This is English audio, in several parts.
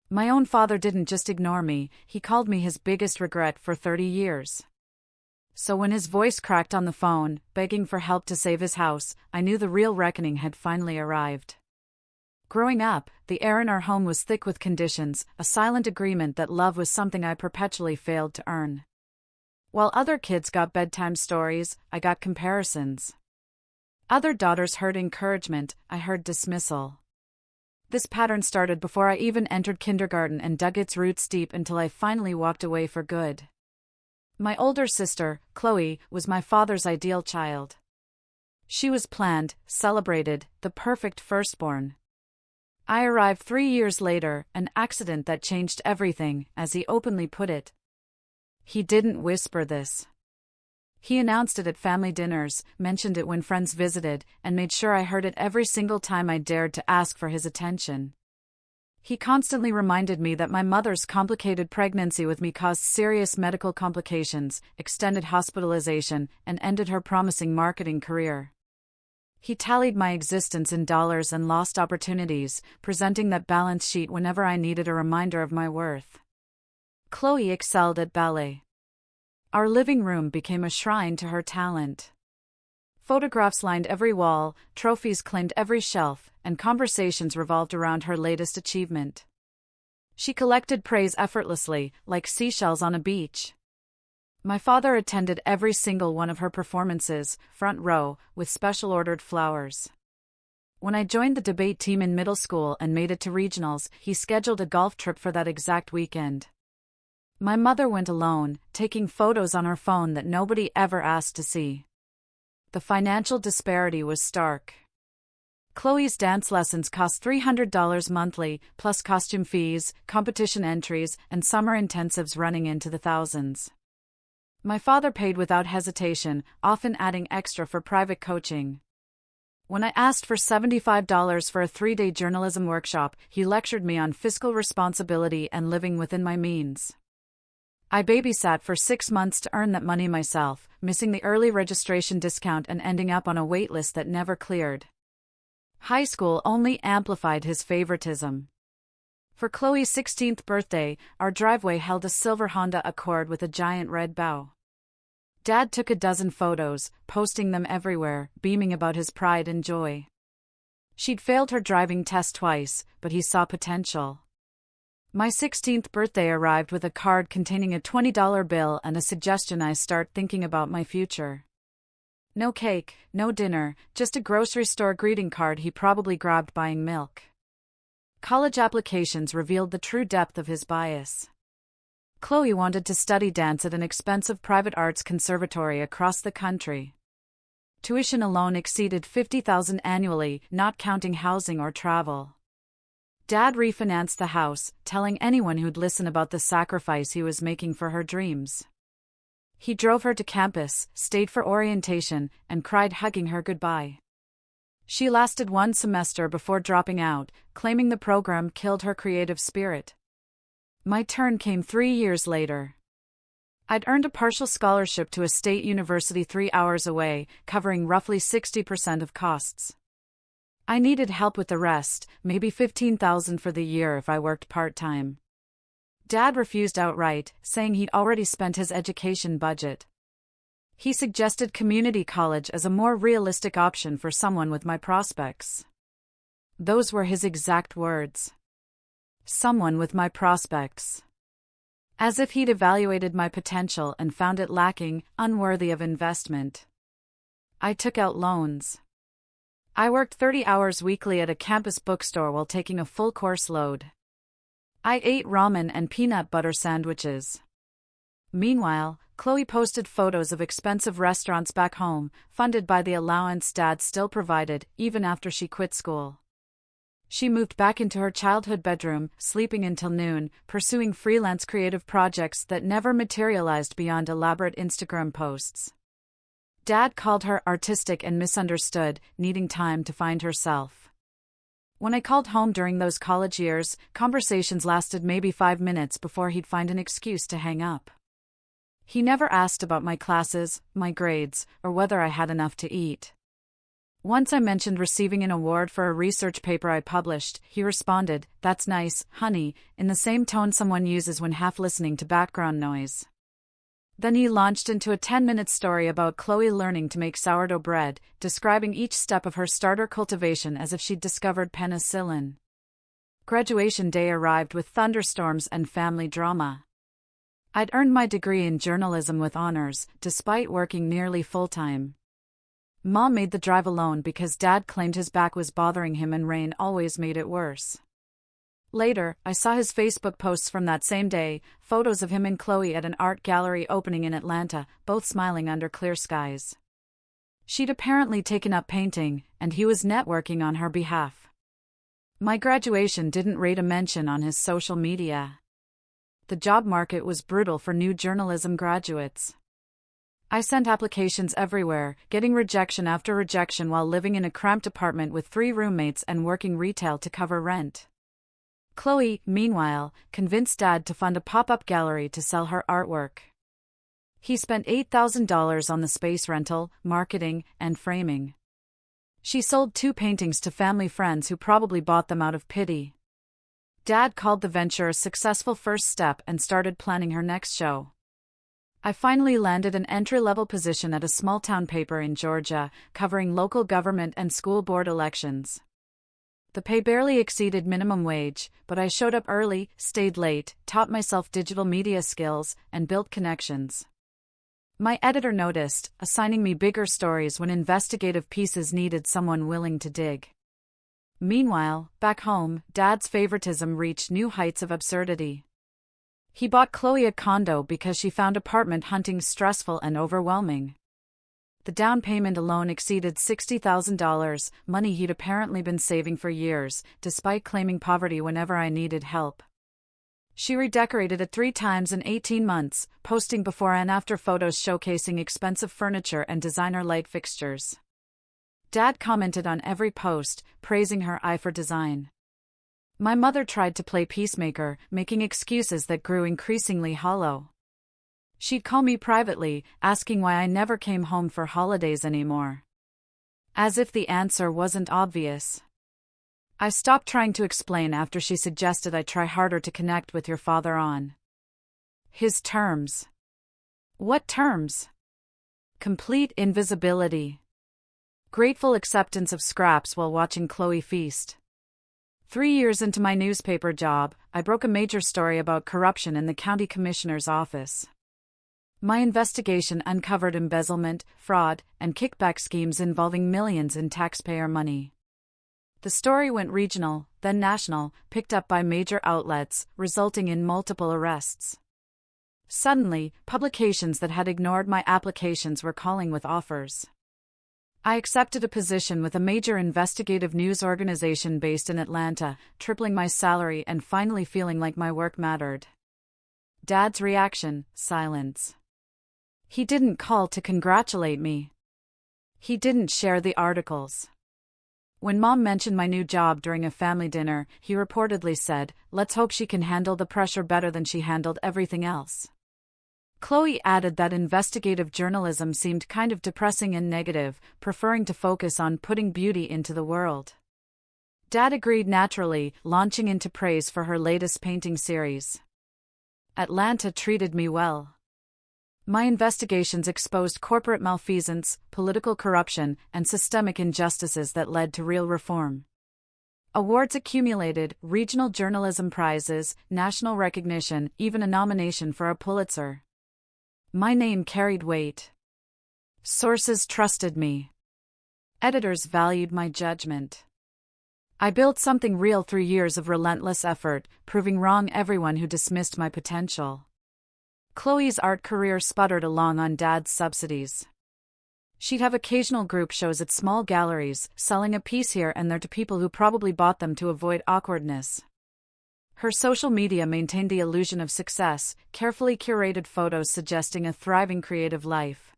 My own father didn't just ignore me, he called me his biggest regret for 30 years. So when his voice cracked on the phone, begging for help to save his house, I knew the real reckoning had finally arrived. Growing up, the air in our home was thick with conditions, a silent agreement that love was something I perpetually failed to earn. While other kids got bedtime stories, I got comparisons. Other daughters heard encouragement, I heard dismissal. This pattern started before I even entered kindergarten and dug its roots deep until I finally walked away for good. My older sister, Chloe, was my father's ideal child. She was planned, celebrated, the perfect firstborn. I arrived 3 years later, an accident that changed everything, as he openly put it. He didn't whisper this. He announced it at family dinners, mentioned it when friends visited, and made sure I heard it every single time I dared to ask for his attention. He constantly reminded me that my mother's complicated pregnancy with me caused serious medical complications, extended hospitalization, and ended her promising marketing career. He tallied my existence in dollars and lost opportunities, presenting that balance sheet whenever I needed a reminder of my worth. Chloe excelled at ballet. Our living room became a shrine to her talent. Photographs lined every wall, trophies claimed every shelf, and conversations revolved around her latest achievement. She collected praise effortlessly, like seashells on a beach. My father attended every single one of her performances, front row, with special ordered flowers. When I joined the debate team in middle school and made it to regionals, he scheduled a golf trip for that exact weekend. My mother went alone, taking photos on her phone that nobody ever asked to see. The financial disparity was stark. Chloe's dance lessons cost $300 monthly, plus costume fees, competition entries, and summer intensives running into the thousands. My father paid without hesitation, often adding extra for private coaching. When I asked for $75 for a 3-day journalism workshop, he lectured me on fiscal responsibility and living within my means. I babysat for 6 months to earn that money myself, missing the early registration discount and ending up on a waitlist that never cleared. High school only amplified his favoritism. For Chloe's 16th birthday, our driveway held a silver Honda Accord with a giant red bow. Dad took a dozen photos, posting them everywhere, beaming about his pride and joy. She'd failed her driving test twice, but he saw potential. My 16th birthday arrived with a card containing a $20 bill and a suggestion I start thinking about my future. No cake, no dinner, just a grocery store greeting card he probably grabbed buying milk. College applications revealed the true depth of his bias. Chloe wanted to study dance at an expensive private arts conservatory across the country. Tuition alone exceeded $50,000 annually, not counting housing or travel. Dad refinanced the house, telling anyone who'd listen about the sacrifice he was making for her dreams. He drove her to campus, stayed for orientation, and cried hugging her goodbye. She lasted 1 semester before dropping out, claiming the program killed her creative spirit. My turn came 3 years later. I'd earned a partial scholarship to a state university 3 hours away, covering roughly 60% of costs. I needed help with the rest, maybe $15,000 for the year if I worked part-time. Dad refused outright, saying he'd already spent his education budget. He suggested community college as a more realistic option for someone with my prospects. Those were his exact words. Someone with my prospects. As if he'd evaluated my potential and found it lacking, unworthy of investment. I took out loans. I worked 30 hours weekly at a campus bookstore while taking a full course load. I ate ramen and peanut butter sandwiches. Meanwhile, Chloe posted photos of expensive restaurants back home, funded by the allowance Dad still provided, even after she quit school. She moved back into her childhood bedroom, sleeping until noon, pursuing freelance creative projects that never materialized beyond elaborate Instagram posts. Dad called her artistic and misunderstood, needing time to find herself. When I called home during those college years, conversations lasted maybe 5 minutes before he'd find an excuse to hang up. He never asked about my classes, my grades, or whether I had enough to eat. Once I mentioned receiving an award for a research paper I published, he responded, "That's nice, honey," in the same tone someone uses when half listening to background noise. Then he launched into a 10-minute story about Chloe learning to make sourdough bread, describing each step of her starter cultivation as if she'd discovered penicillin. Graduation day arrived with thunderstorms and family drama. I'd earned my degree in journalism with honors, despite working nearly full-time. Mom made the drive alone because Dad claimed his back was bothering him and rain always made it worse. Later, I saw his Facebook posts from that same day, photos of him and Chloe at an art gallery opening in Atlanta, both smiling under clear skies. She'd apparently taken up painting, and he was networking on her behalf. My graduation didn't rate a mention on his social media. The job market was brutal for new journalism graduates. I sent applications everywhere, getting rejection after rejection while living in a cramped apartment with 3 roommates and working retail to cover rent. Chloe, meanwhile, convinced Dad to fund a pop-up gallery to sell her artwork. He spent $8,000 on the space rental, marketing, and framing. She sold 2 paintings to family friends who probably bought them out of pity. Dad called the venture a successful first step and started planning her next show. I finally landed an entry-level position at a small-town paper in Georgia, covering local government and school board elections. The pay barely exceeded minimum wage, but I showed up early, stayed late, taught myself digital media skills, and built connections. My editor noticed, assigning me bigger stories when investigative pieces needed someone willing to dig. Meanwhile, back home, Dad's favoritism reached new heights of absurdity. He bought Chloe a condo because she found apartment hunting stressful and overwhelming. The down payment alone exceeded $60,000, money he'd apparently been saving for years, despite claiming poverty whenever I needed help. She redecorated it 3 times in 18 months, posting before and after photos showcasing expensive furniture and designer light fixtures. Dad commented on every post, praising her eye for design. My mother tried to play peacemaker, making excuses that grew increasingly hollow. She'd call me privately, asking why I never came home for holidays anymore. As if the answer wasn't obvious. I stopped trying to explain after she suggested I try harder to connect with your father on his terms. What terms? Complete invisibility. Grateful acceptance of scraps while watching Chloe feast. 3 years into my newspaper job, I broke a major story about corruption in the county commissioner's office. My investigation uncovered embezzlement, fraud, and kickback schemes involving millions in taxpayer money. The story went regional, then national, picked up by major outlets, resulting in multiple arrests. Suddenly, publications that had ignored my applications were calling with offers. I accepted a position with a major investigative news organization based in Atlanta, tripling my salary and finally feeling like my work mattered. Dad's reaction: silence. He didn't call to congratulate me. He didn't share the articles. When Mom mentioned my new job during a family dinner, he reportedly said, "Let's hope she can handle the pressure better than she handled everything else." Chloe added that investigative journalism seemed kind of depressing and negative, preferring to focus on putting beauty into the world. Dad agreed naturally, launching into praise for her latest painting series. Atlanta treated me well. My investigations exposed corporate malfeasance, political corruption, and systemic injustices that led to real reform. Awards accumulated, regional journalism prizes, national recognition, even a nomination for a Pulitzer. My name carried weight. Sources trusted me. Editors valued my judgment. I built something real through years of relentless effort, proving wrong everyone who dismissed my potential. Chloe's art career sputtered along on Dad's subsidies. She'd have occasional group shows at small galleries, selling a piece here and there to people who probably bought them to avoid awkwardness. Her social media maintained the illusion of success, carefully curated photos suggesting a thriving creative life.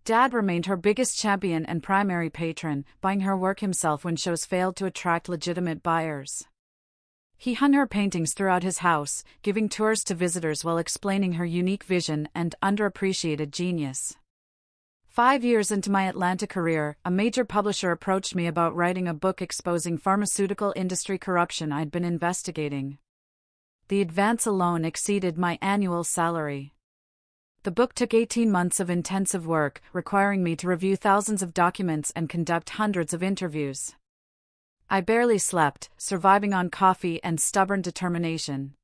Dad remained her biggest champion and primary patron, buying her work himself when shows failed to attract legitimate buyers. He hung her paintings throughout his house, giving tours to visitors while explaining her unique vision and underappreciated genius. 5 years into my Atlanta career, a major publisher approached me about writing a book exposing pharmaceutical industry corruption I'd been investigating. The advance alone exceeded my annual salary. The book took 18 months of intensive work, requiring me to review thousands of documents and conduct hundreds of interviews. I barely slept, surviving on coffee and stubborn determination.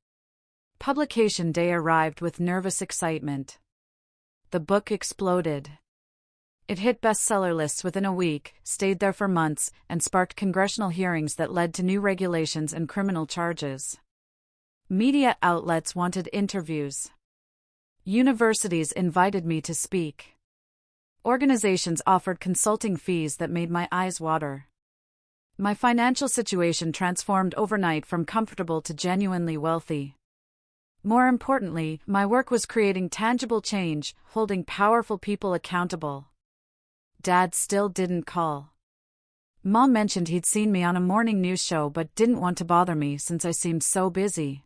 Publication day arrived with nervous excitement. The book exploded. It hit bestseller lists within a week, stayed there for months, and sparked congressional hearings that led to new regulations and criminal charges. Media outlets wanted interviews. Universities invited me to speak. Organizations offered consulting fees that made my eyes water. My financial situation transformed overnight from comfortable to genuinely wealthy. More importantly, my work was creating tangible change, holding powerful people accountable. Dad still didn't call. Mom mentioned he'd seen me on a morning news show but didn't want to bother me since I seemed so busy.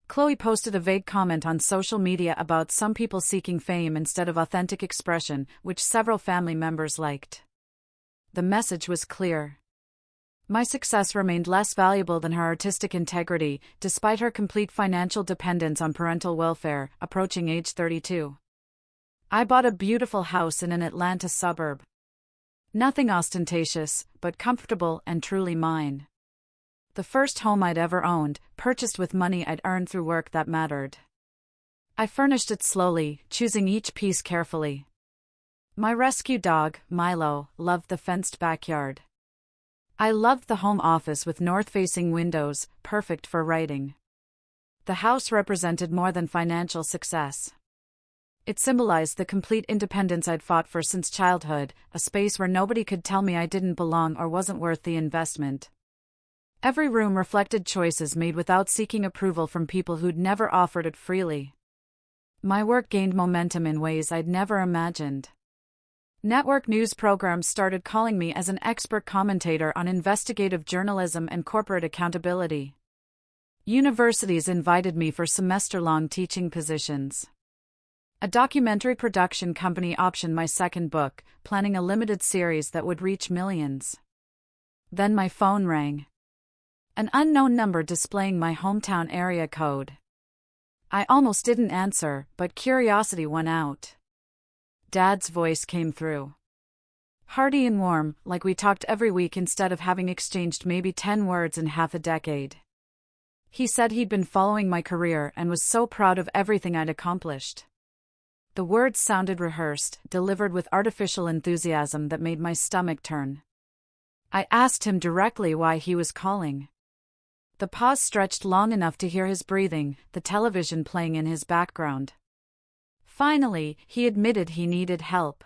Chloe posted a vague comment on social media about some people seeking fame instead of authentic expression, which several family members liked. The message was clear. My success remained less valuable than her artistic integrity, despite her complete financial dependence on parental welfare, approaching age 32. I bought a beautiful house in an Atlanta suburb. Nothing ostentatious, but comfortable and truly mine. The first home I'd ever owned, purchased with money I'd earned through work that mattered. I furnished it slowly, choosing each piece carefully. My rescue dog, Milo, loved the fenced backyard. I loved the home office with north-facing windows, perfect for writing. The house represented more than financial success. It symbolized the complete independence I'd fought for since childhood, a space where nobody could tell me I didn't belong or wasn't worth the investment. Every room reflected choices made without seeking approval from people who'd never offered it freely. My work gained momentum in ways I'd never imagined. Network news programs started calling me as an expert commentator on investigative journalism and corporate accountability. Universities invited me for semester-long teaching positions. A documentary production company optioned my second book, planning a limited series that would reach millions. Then my phone rang. An unknown number displaying my hometown area code. I almost didn't answer, but curiosity won out. Dad's voice came through. Hearty and warm, like we talked every week instead of having exchanged maybe 10 words in half a decade. He said he'd been following my career and was so proud of everything I'd accomplished. The words sounded rehearsed, delivered with artificial enthusiasm that made my stomach turn. I asked him directly why he was calling. The pause stretched long enough to hear his breathing, the television playing in his background. Finally, he admitted he needed help.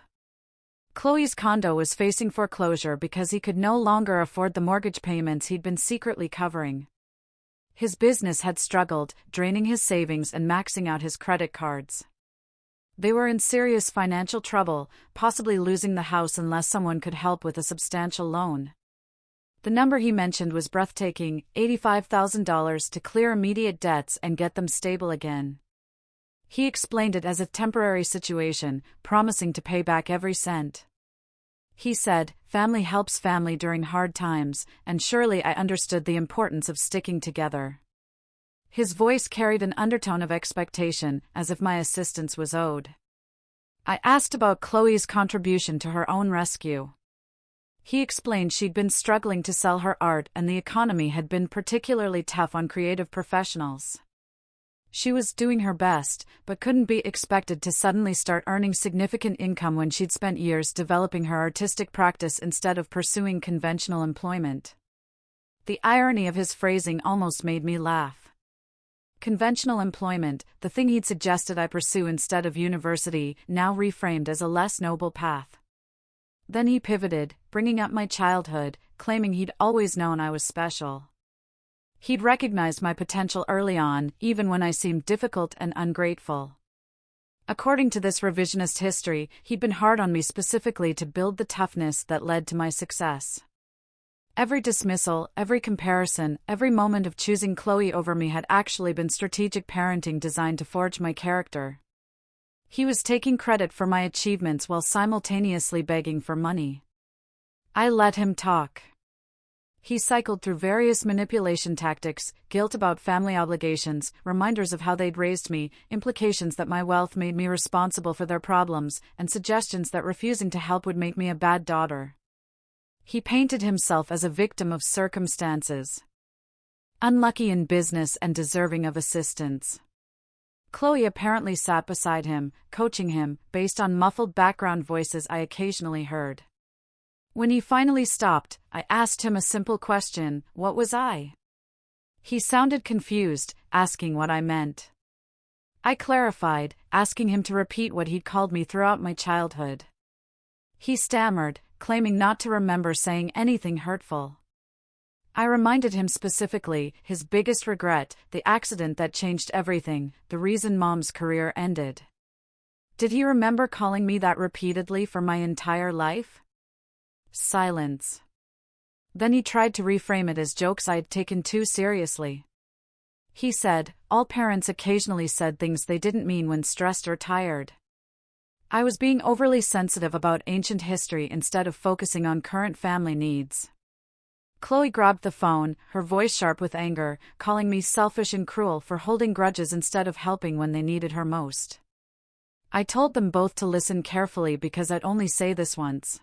Chloe's condo was facing foreclosure because he could no longer afford the mortgage payments he'd been secretly covering. His business had struggled, draining his savings and maxing out his credit cards. They were in serious financial trouble, possibly losing the house unless someone could help with a substantial loan. The number he mentioned was breathtaking, $85,000 to clear immediate debts and get them stable again. He explained it as a temporary situation, promising to pay back every cent. He said, "Family helps family during hard times," and surely I understood the importance of sticking together. His voice carried an undertone of expectation, as if my assistance was owed. I asked about Chloe's contribution to her own rescue. He explained she'd been struggling to sell her art and the economy had been particularly tough on creative professionals. She was doing her best, but couldn't be expected to suddenly start earning significant income when she'd spent years developing her artistic practice instead of pursuing conventional employment. The irony of his phrasing almost made me laugh. Conventional employment, the thing he'd suggested I pursue instead of university, now reframed as a less noble path. Then he pivoted, bringing up my childhood, claiming he'd always known I was special. He'd recognized my potential early on, even when I seemed difficult and ungrateful. According to this revisionist history, he'd been hard on me specifically to build the toughness that led to my success. Every dismissal, every comparison, every moment of choosing Chloe over me had actually been strategic parenting designed to forge my character. He was taking credit for my achievements while simultaneously begging for money. I let him talk. He cycled through various manipulation tactics, guilt about family obligations, reminders of how they'd raised me, implications that my wealth made me responsible for their problems, and suggestions that refusing to help would make me a bad daughter. He painted himself as a victim of circumstances, unlucky in business and deserving of assistance. Chloe apparently sat beside him, coaching him, based on muffled background voices I occasionally heard. When he finally stopped, I asked him a simple question: what was I? He sounded confused, asking what I meant. I clarified, asking him to repeat what he'd called me throughout my childhood. He stammered, claiming not to remember saying anything hurtful. I reminded him specifically, his biggest regret, the accident that changed everything, the reason Mom's career ended. Did he remember calling me that repeatedly for my entire life? Silence. Then he tried to reframe it as jokes I'd taken too seriously. He said, all parents occasionally said things they didn't mean when stressed or tired. I was being overly sensitive about ancient history instead of focusing on current family needs. Chloe grabbed the phone, her voice sharp with anger, calling me selfish and cruel for holding grudges instead of helping when they needed her most. I told them both to listen carefully because I'd only say this once.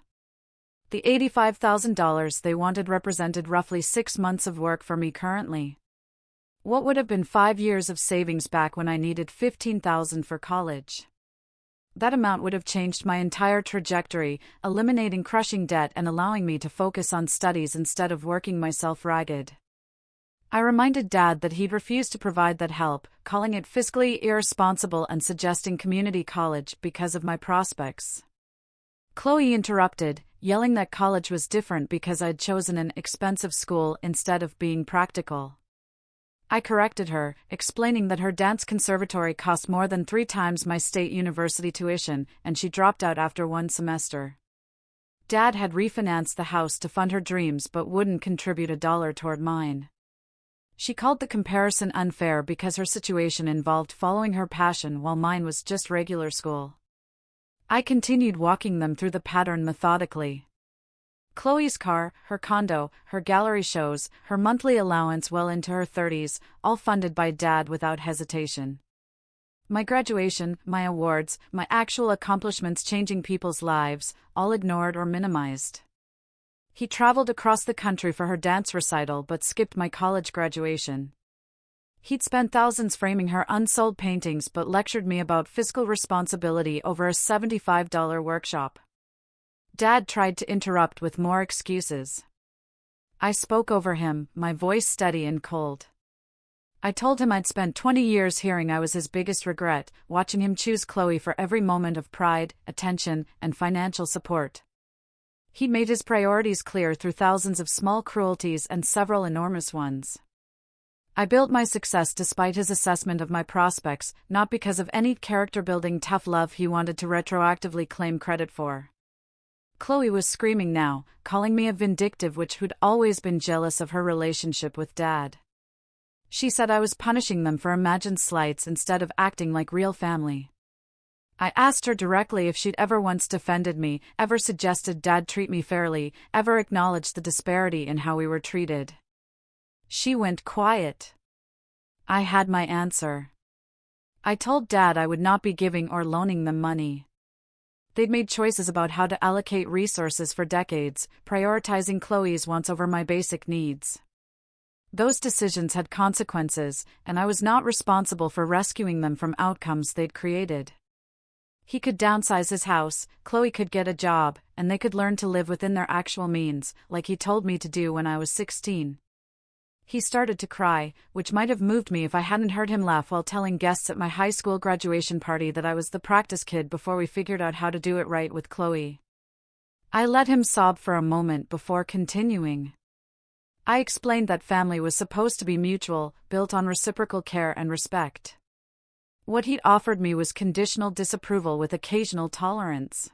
The $85,000 they wanted represented roughly 6 months of work for me currently. What would have been 5 years of savings back when I needed $15,000 for college. That amount would have changed my entire trajectory, eliminating crushing debt and allowing me to focus on studies instead of working myself ragged. I reminded Dad that he'd refused to provide that help, calling it fiscally irresponsible and suggesting community college because of my prospects. Chloe interrupted, yelling that college was different because I'd chosen an expensive school instead of being practical. I corrected her, explaining that her dance conservatory cost more than 3 times my state university tuition, and she dropped out after 1 semester. Dad had refinanced the house to fund her dreams but wouldn't contribute $1 toward mine. She called the comparison unfair because her situation involved following her passion while mine was just regular school. I continued walking them through the pattern methodically. Chloe's car, her condo, her gallery shows, her monthly allowance well into her 30s, all funded by Dad without hesitation. My graduation, my awards, my actual accomplishments changing people's lives, all ignored or minimized. He traveled across the country for her dance recital but skipped my college graduation. He'd spent thousands framing her unsold paintings but lectured me about fiscal responsibility over a $75 workshop. Dad tried to interrupt with more excuses. I spoke over him, my voice steady and cold. I told him I'd spent 20 years hearing I was his biggest regret, watching him choose Chloe for every moment of pride, attention, and financial support. He made his priorities clear through thousands of small cruelties and several enormous ones. I built my success despite his assessment of my prospects, not because of any character-building tough love he wanted to retroactively claim credit for. Chloe was screaming now, calling me a vindictive witch who'd always been jealous of her relationship with Dad. She said I was punishing them for imagined slights instead of acting like real family. I asked her directly if she'd ever once defended me, ever suggested Dad treat me fairly, ever acknowledged the disparity in how we were treated. She went quiet. I had my answer. I told Dad I would not be giving or loaning them money. They'd made choices about how to allocate resources for decades, prioritizing Chloe's wants over my basic needs. Those decisions had consequences, and I was not responsible for rescuing them from outcomes they'd created. He could downsize his house, Chloe could get a job, and they could learn to live within their actual means, like he told me to do when I was 16. He started to cry, which might have moved me if I hadn't heard him laugh while telling guests at my high school graduation party that I was the practice kid before we figured out how to do it right with Chloe. I let him sob for a moment before continuing. I explained that family was supposed to be mutual, built on reciprocal care and respect. What he'd offered me was conditional disapproval with occasional tolerance.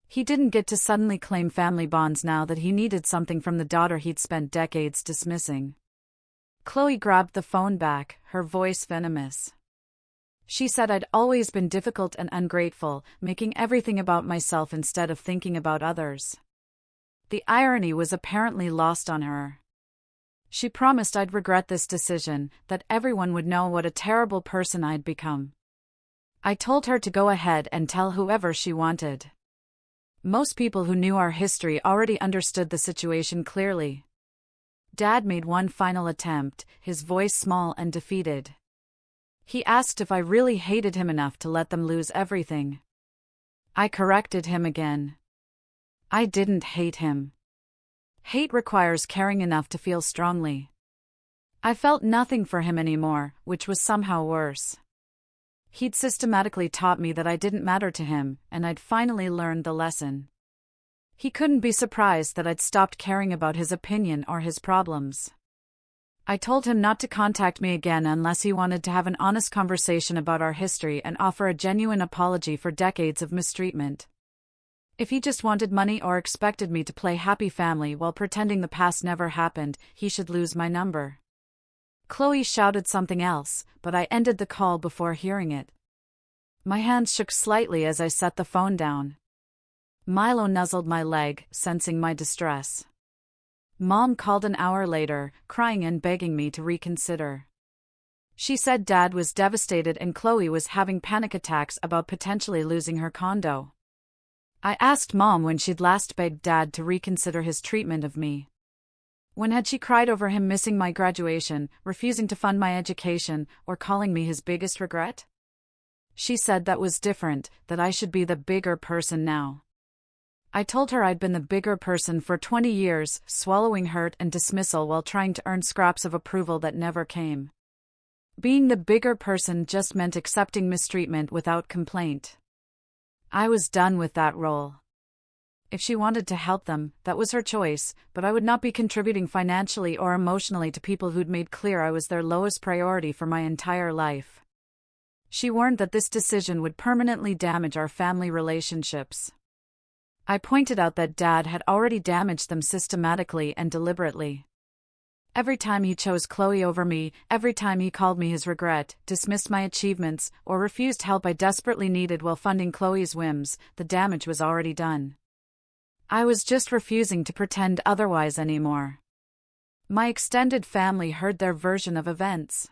He didn't get to suddenly claim family bonds now that he needed something from the daughter he'd spent decades dismissing. Chloe grabbed the phone back, her voice venomous. She said I'd always been difficult and ungrateful, making everything about myself instead of thinking about others. The irony was apparently lost on her. She promised I'd regret this decision, that everyone would know what a terrible person I'd become. I told her to go ahead and tell whoever she wanted. Most people who knew our history already understood the situation clearly. Dad made one final attempt, his voice small and defeated. He asked if I really hated him enough to let them lose everything. I corrected him again. I didn't hate him. Hate requires caring enough to feel strongly. I felt nothing for him anymore, which was somehow worse. He'd systematically taught me that I didn't matter to him, and I'd finally learned the lesson. He couldn't be surprised that I'd stopped caring about his opinion or his problems. I told him not to contact me again unless he wanted to have an honest conversation about our history and offer a genuine apology for decades of mistreatment. If he just wanted money or expected me to play happy family while pretending the past never happened, he should lose my number. Chloe shouted something else, but I ended the call before hearing it. My hands shook slightly as I set the phone down. Milo nuzzled my leg, sensing my distress. Mom called an hour later, crying and begging me to reconsider. She said Dad was devastated and Chloe was having panic attacks about potentially losing her condo. I asked Mom when she'd last begged Dad to reconsider his treatment of me. When had she cried over him missing my graduation, refusing to fund my education, or calling me his biggest regret? She said that was different, that I should be the bigger person now. I told her I'd been the bigger person for 20 years, swallowing hurt and dismissal while trying to earn scraps of approval that never came. Being the bigger person just meant accepting mistreatment without complaint. I was done with that role. If she wanted to help them, that was her choice, but I would not be contributing financially or emotionally to people who'd made clear I was their lowest priority for my entire life. She warned that this decision would permanently damage our family relationships. I pointed out that Dad had already damaged them systematically and deliberately. Every time he chose Chloe over me, every time he called me his regret, dismissed my achievements, or refused help I desperately needed while funding Chloe's whims, the damage was already done. I was just refusing to pretend otherwise anymore. My extended family heard their version of events.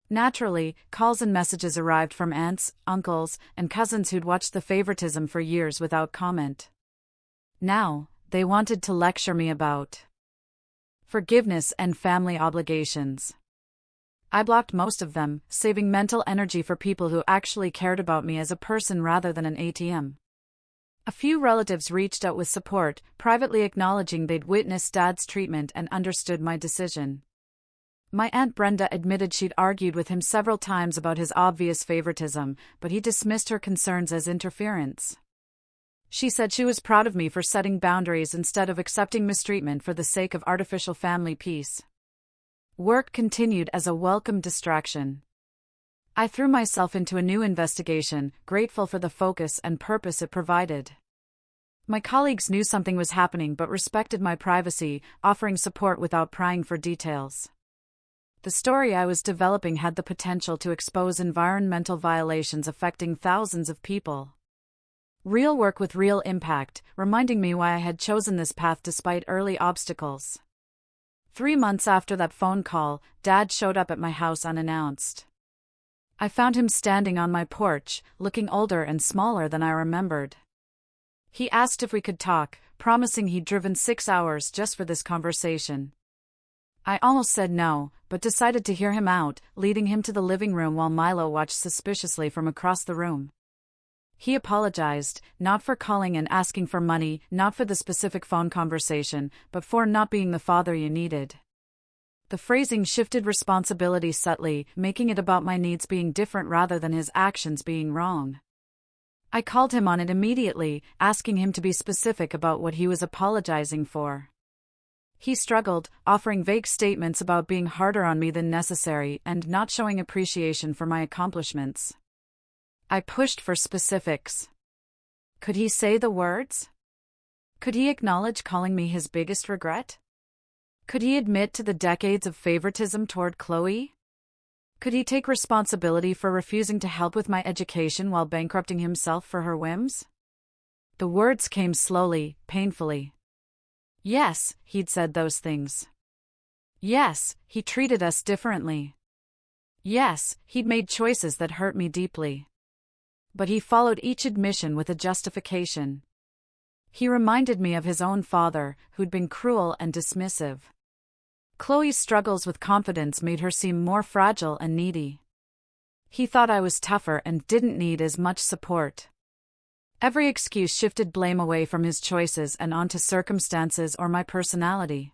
Naturally, calls and messages arrived from aunts, uncles, and cousins who'd watched the favoritism for years without comment. Now, they wanted to lecture me about forgiveness and family obligations. I blocked most of them, saving mental energy for people who actually cared about me as a person rather than an ATM. A few relatives reached out with support, privately acknowledging they'd witnessed Dad's treatment and understood my decision. My Aunt Brenda admitted she'd argued with him several times about his obvious favoritism, but he dismissed her concerns as interference. She said she was proud of me for setting boundaries instead of accepting mistreatment for the sake of artificial family peace. Work continued as a welcome distraction. I threw myself into a new investigation, grateful for the focus and purpose it provided. My colleagues knew something was happening but respected my privacy, offering support without prying for details. The story I was developing had the potential to expose environmental violations affecting thousands of people. Real work with real impact, reminding me why I had chosen this path despite early obstacles. 3 months after that phone call, Dad showed up at my house unannounced. I found him standing on my porch, looking older and smaller than I remembered. He asked if we could talk, promising he'd driven 6 hours just for this conversation. I almost said no, but decided to hear him out, leading him to the living room while Milo watched suspiciously from across the room. He apologized, not for calling and asking for money, not for the specific phone conversation, but for not being the father you needed. The phrasing shifted responsibility subtly, making it about my needs being different rather than his actions being wrong. I called him on it immediately, asking him to be specific about what he was apologizing for. He struggled, offering vague statements about being harder on me than necessary and not showing appreciation for my accomplishments. I pushed for specifics. Could he say the words? Could he acknowledge calling me his biggest regret? Could he admit to the decades of favoritism toward Chloe? Could he take responsibility for refusing to help with my education while bankrupting himself for her whims? The words came slowly, painfully. Yes, he'd said those things. Yes, he treated us differently. Yes, he'd made choices that hurt me deeply. But he followed each admission with a justification. He reminded me of his own father, who'd been cruel and dismissive. Chloe's struggles with confidence made her seem more fragile and needy. He thought I was tougher and didn't need as much support. Every excuse shifted blame away from his choices and onto circumstances or my personality.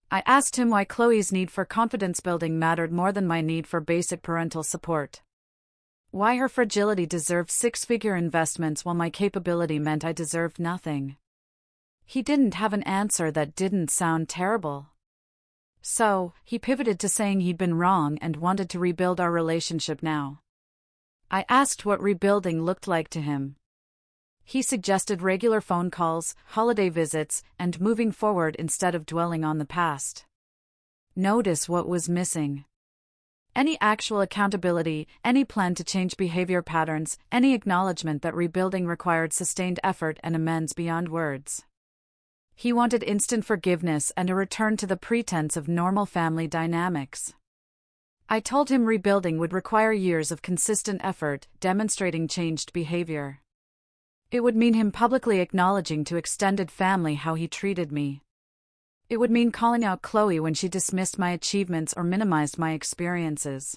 I asked him why Chloe's need for confidence building mattered more than my need for basic parental support. Why her fragility deserved six-figure investments while my capability meant I deserved nothing. He didn't have an answer that didn't sound terrible. So, he pivoted to saying he'd been wrong and wanted to rebuild our relationship now. I asked what rebuilding looked like to him. He suggested regular phone calls, holiday visits, and moving forward instead of dwelling on the past. Notice what was missing. Any actual accountability, any plan to change behavior patterns, any acknowledgement that rebuilding required sustained effort and amends beyond words. He wanted instant forgiveness and a return to the pretense of normal family dynamics. I told him rebuilding would require years of consistent effort, demonstrating changed behavior. It would mean him publicly acknowledging to extended family how he treated me. It would mean calling out Chloe when she dismissed my achievements or minimized my experiences.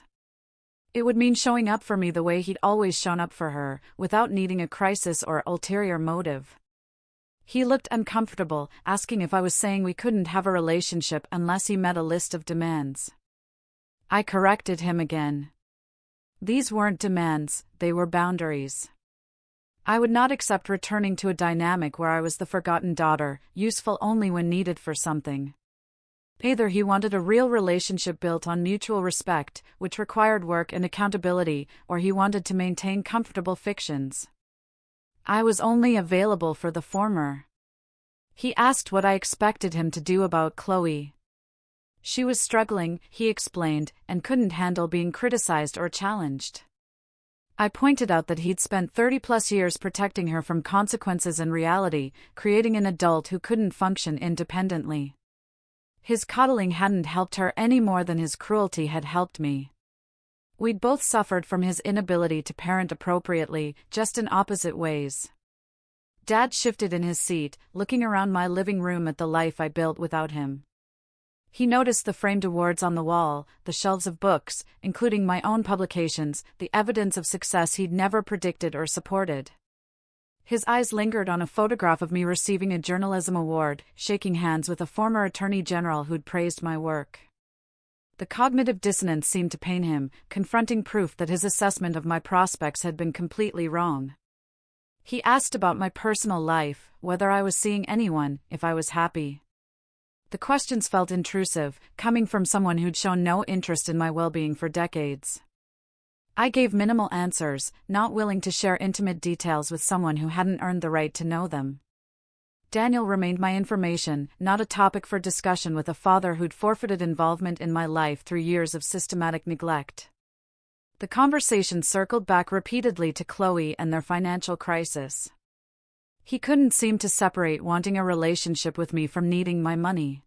It would mean showing up for me the way he'd always shown up for her, without needing a crisis or ulterior motive. He looked uncomfortable, asking if I was saying we couldn't have a relationship unless he met a list of demands. I corrected him again. These weren't demands, they were boundaries. I would not accept returning to a dynamic where I was the forgotten daughter, useful only when needed for something. Either he wanted a real relationship built on mutual respect, which required work and accountability, or he wanted to maintain comfortable fictions. I was only available for the former. He asked what I expected him to do about Chloe. She was struggling, he explained, and couldn't handle being criticized or challenged. I pointed out that he'd spent 30-plus years protecting her from consequences and reality, creating an adult who couldn't function independently. His coddling hadn't helped her any more than his cruelty had helped me. We'd both suffered from his inability to parent appropriately, just in opposite ways. Dad shifted in his seat, looking around my living room at the life I built without him. He noticed the framed awards on the wall, the shelves of books, including my own publications, the evidence of success he'd never predicted or supported. His eyes lingered on a photograph of me receiving a journalism award, shaking hands with a former attorney general who'd praised my work. The cognitive dissonance seemed to pain him, confronting proof that his assessment of my prospects had been completely wrong. He asked about my personal life, whether I was seeing anyone, if I was happy. The questions felt intrusive, coming from someone who'd shown no interest in my well-being for decades. I gave minimal answers, not willing to share intimate details with someone who hadn't earned the right to know them. Daniel remained my information, not a topic for discussion with a father who'd forfeited involvement in my life through years of systematic neglect. The conversation circled back repeatedly to Chloe and their financial crisis. He couldn't seem to separate wanting a relationship with me from needing my money.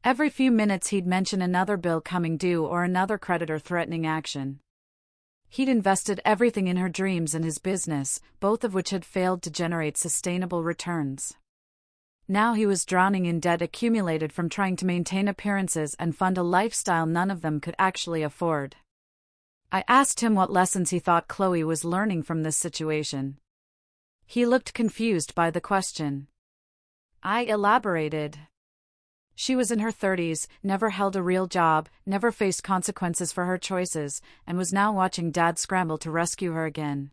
Every few minutes he'd mention another bill coming due or another creditor threatening action. He'd invested everything in her dreams and his business, both of which had failed to generate sustainable returns. Now he was drowning in debt accumulated from trying to maintain appearances and fund a lifestyle none of them could actually afford. I asked him what lessons he thought Chloe was learning from this situation. He looked confused by the question. I elaborated. She was in her 30s, never held a real job, never faced consequences for her choices, and was now watching Dad scramble to rescue her again.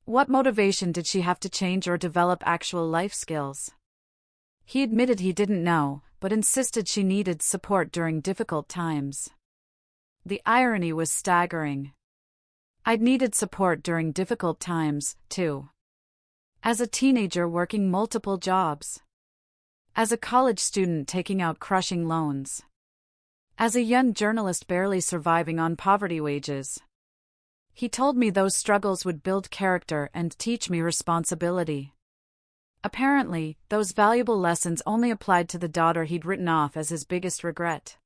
What motivation did she have to change or develop actual life skills? He admitted he didn't know, but insisted she needed support during difficult times. The irony was staggering. I'd needed support during difficult times, too. As a teenager working multiple jobs. As a college student taking out crushing loans. as a young journalist barely surviving on poverty wages. He told me those struggles would build character and teach me responsibility. Apparently, those valuable lessons only applied to the daughter he'd written off as his biggest regret.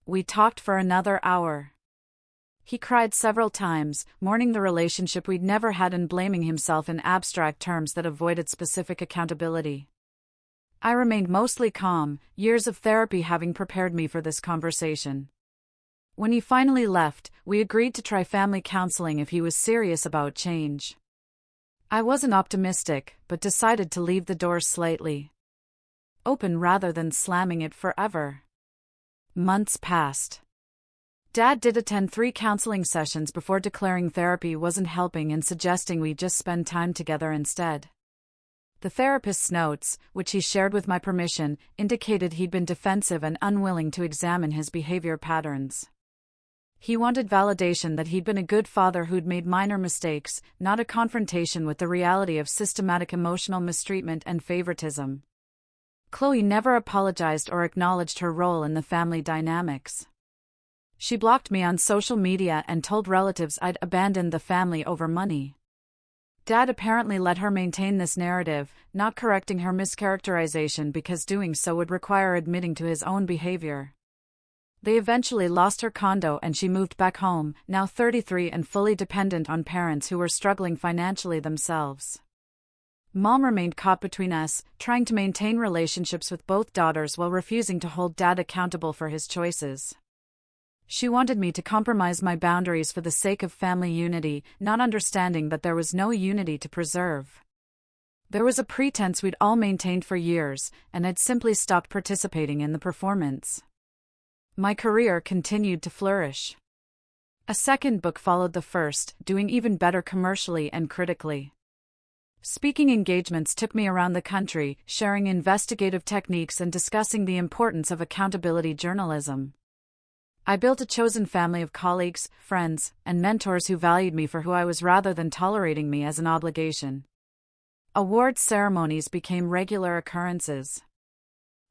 We talked for another hour. He cried several times, mourning the relationship we'd never had and blaming himself in abstract terms that avoided specific accountability. I remained mostly calm, years of therapy having prepared me for this conversation. When he finally left, we agreed to try family counseling if he was serious about change. I wasn't optimistic, but decided to leave the door slightly open rather than slamming it forever. Months passed. Dad did attend 3 counseling sessions before declaring therapy wasn't helping and suggesting we just spend time together instead. The therapist's notes, which he shared with my permission, indicated he'd been defensive and unwilling to examine his behavior patterns. He wanted validation that he'd been a good father who'd made minor mistakes, not a confrontation with the reality of systematic emotional mistreatment and favoritism. Chloe never apologized or acknowledged her role in the family dynamics. She blocked me on social media and told relatives I'd abandoned the family over money. Dad apparently let her maintain this narrative, not correcting her mischaracterization because doing so would require admitting to his own behavior. They eventually lost her condo and she moved back home, now 33 and fully dependent on parents who were struggling financially themselves. Mom remained caught between us, trying to maintain relationships with both daughters while refusing to hold Dad accountable for his choices. She wanted me to compromise my boundaries for the sake of family unity, not understanding that there was no unity to preserve. There was a pretense we'd all maintained for years, and I'd simply stopped participating in the performance. My career continued to flourish. A second book followed the first, doing even better commercially and critically. Speaking engagements took me around the country, sharing investigative techniques and discussing the importance of accountability journalism. I built a chosen family of colleagues, friends, and mentors who valued me for who I was rather than tolerating me as an obligation. Awards ceremonies became regular occurrences.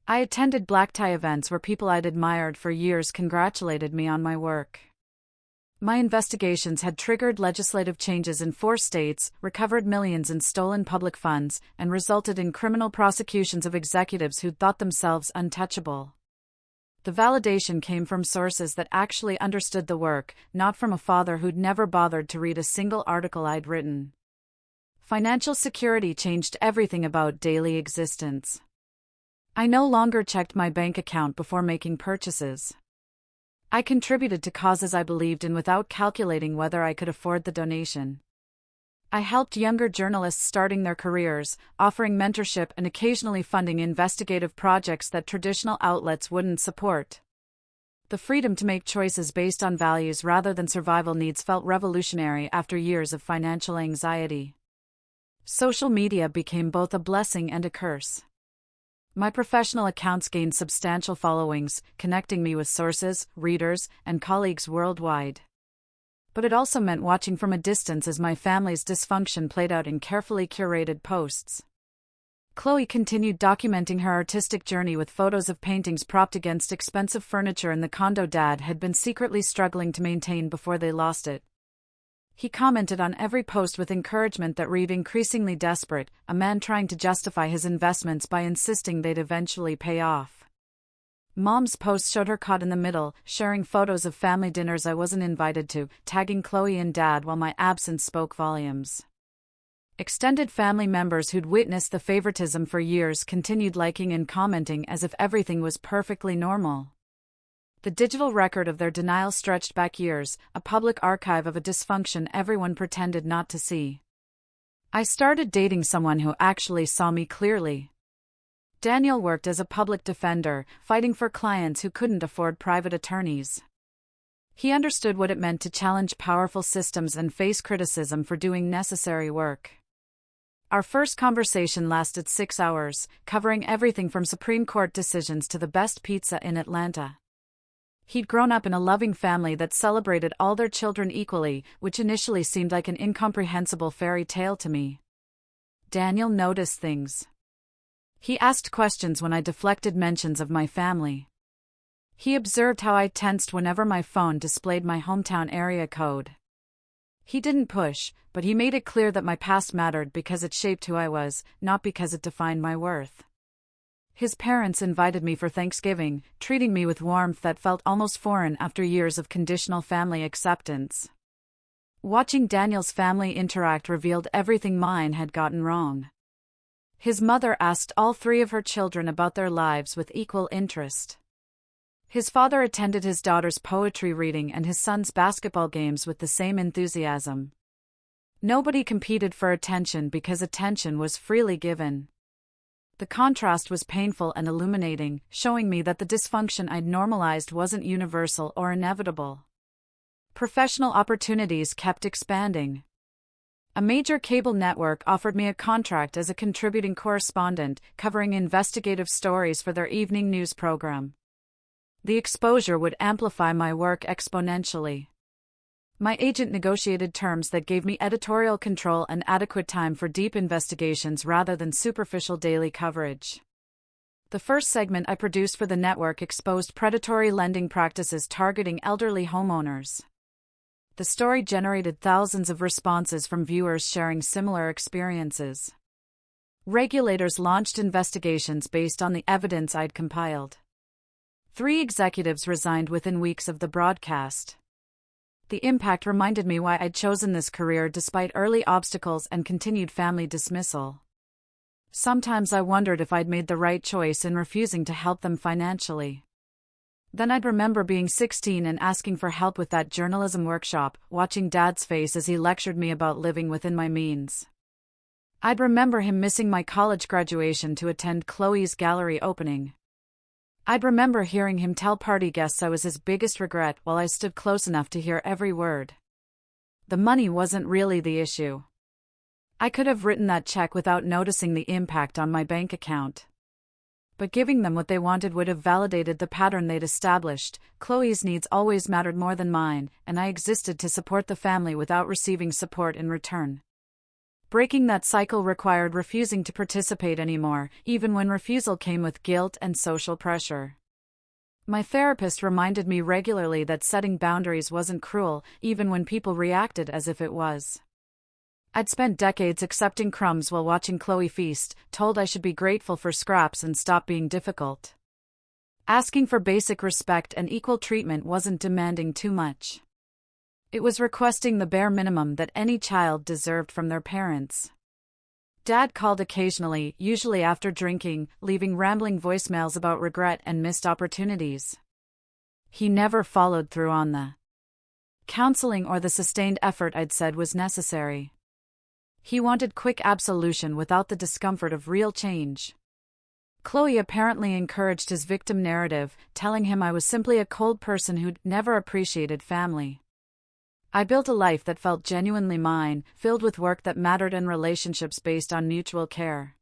I attended black tie events where people I'd admired for years congratulated me on my work. My investigations had triggered legislative changes in 4 states, recovered millions in stolen public funds, and resulted in criminal prosecutions of executives who'd thought themselves untouchable. The validation came from sources that actually understood the work, not from a father who'd never bothered to read a single article I'd written. Financial security changed everything about daily existence. I no longer checked my bank account before making purchases. I contributed to causes I believed in without calculating whether I could afford the donation. I helped younger journalists starting their careers, offering mentorship and occasionally funding investigative projects that traditional outlets wouldn't support. The freedom to make choices based on values rather than survival needs felt revolutionary after years of financial anxiety. Social media became both a blessing and a curse. My professional accounts gained substantial followings, connecting me with sources, readers, and colleagues worldwide. But it also meant watching from a distance as my family's dysfunction played out in carefully curated posts. Chloe continued documenting her artistic journey with photos of paintings propped against expensive furniture in the condo Dad had been secretly struggling to maintain before they lost it. He commented on every post with encouragement that read increasingly desperate, a man trying to justify his investments by insisting they'd eventually pay off. Mom's post showed her caught in the middle, sharing photos of family dinners I wasn't invited to, tagging Chloe and Dad while my absence spoke volumes. Extended family members who'd witnessed the favoritism for years continued liking and commenting as if everything was perfectly normal. The digital record of their denial stretched back years, a public archive of a dysfunction everyone pretended not to see. I started dating someone who actually saw me clearly. Daniel worked as a public defender, fighting for clients who couldn't afford private attorneys. He understood what it meant to challenge powerful systems and face criticism for doing necessary work. Our first conversation lasted 6 hours, covering everything from Supreme Court decisions to the best pizza in Atlanta. He'd grown up in a loving family that celebrated all their children equally, which initially seemed like an incomprehensible fairy tale to me. Daniel noticed things. He asked questions when I deflected mentions of my family. He observed how I tensed whenever my phone displayed my hometown area code. He didn't push, but he made it clear that my past mattered because it shaped who I was, not because it defined my worth. His parents invited me for Thanksgiving, treating me with warmth that felt almost foreign after years of conditional family acceptance. Watching Daniel's family interact revealed everything mine had gotten wrong. His mother asked all three of her children about their lives with equal interest. His father attended his daughter's poetry reading and his son's basketball games with the same enthusiasm. Nobody competed for attention because attention was freely given. The contrast was painful and illuminating, showing me that the dysfunction I'd normalized wasn't universal or inevitable. Professional opportunities kept expanding. A major cable network offered me a contract as a contributing correspondent, covering investigative stories for their evening news program. The exposure would amplify my work exponentially. My agent negotiated terms that gave me editorial control and adequate time for deep investigations rather than superficial daily coverage. The first segment I produced for the network exposed predatory lending practices targeting elderly homeowners. The story generated thousands of responses from viewers sharing similar experiences. Regulators launched investigations based on the evidence I'd compiled. 3 executives resigned within weeks of the broadcast. The impact reminded me why I'd chosen this career despite early obstacles and continued family dismissal. Sometimes I wondered if I'd made the right choice in refusing to help them financially. Then I'd remember being 16 and asking for help with that journalism workshop, watching Dad's face as he lectured me about living within my means. I'd remember him missing my college graduation to attend Chloe's gallery opening. I'd remember hearing him tell party guests I was his biggest regret while I stood close enough to hear every word. The money wasn't really the issue. I could have written that check without noticing the impact on my bank account. But giving them what they wanted would have validated the pattern they'd established. Chloe's needs always mattered more than mine, and I existed to support the family without receiving support in return. Breaking that cycle required refusing to participate anymore, even when refusal came with guilt and social pressure. My therapist reminded me regularly that setting boundaries wasn't cruel, even when people reacted as if it was. I'd spent decades accepting crumbs while watching Chloe feast, told I should be grateful for scraps and stop being difficult. Asking for basic respect and equal treatment wasn't demanding too much. It was requesting the bare minimum that any child deserved from their parents. Dad called occasionally, usually after drinking, leaving rambling voicemails about regret and missed opportunities. He never followed through on the counseling or the sustained effort I'd said was necessary. He wanted quick absolution without the discomfort of real change. Chloe apparently encouraged his victim narrative, telling him I was simply a cold person who'd never appreciated family. I built a life that felt genuinely mine, filled with work that mattered and relationships based on mutual care.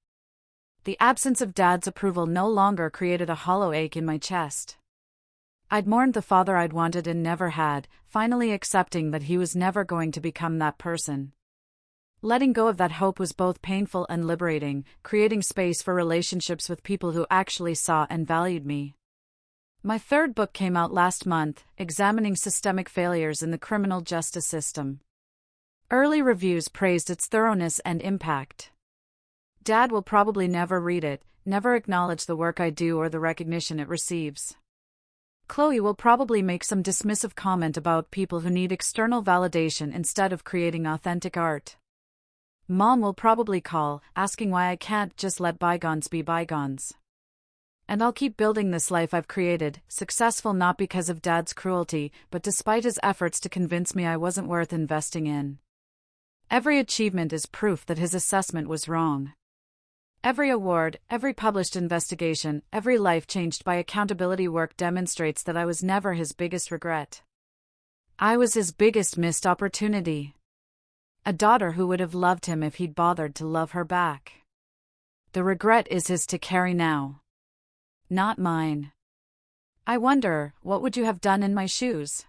The absence of Dad's approval no longer created a hollow ache in my chest. I'd mourned the father I'd wanted and never had, finally accepting that he was never going to become that person. Letting go of that hope was both painful and liberating, creating space for relationships with people who actually saw and valued me. My 3rd book came out last month, examining systemic failures in the criminal justice system. Early reviews praised its thoroughness and impact. Dad will probably never read it, never acknowledge the work I do or the recognition it receives. Chloe will probably make some dismissive comment about people who need external validation instead of creating authentic art. Mom will probably call, asking why I can't just let bygones be bygones. And I'll keep building this life I've created, successful not because of Dad's cruelty, but despite his efforts to convince me I wasn't worth investing in. Every achievement is proof that his assessment was wrong. Every award, every published investigation, every life changed by accountability work demonstrates that I was never his biggest regret. I was his biggest missed opportunity. A daughter who would have loved him if he'd bothered to love her back. The regret is his to carry now. Not mine. I wonder, what would you have done in my shoes?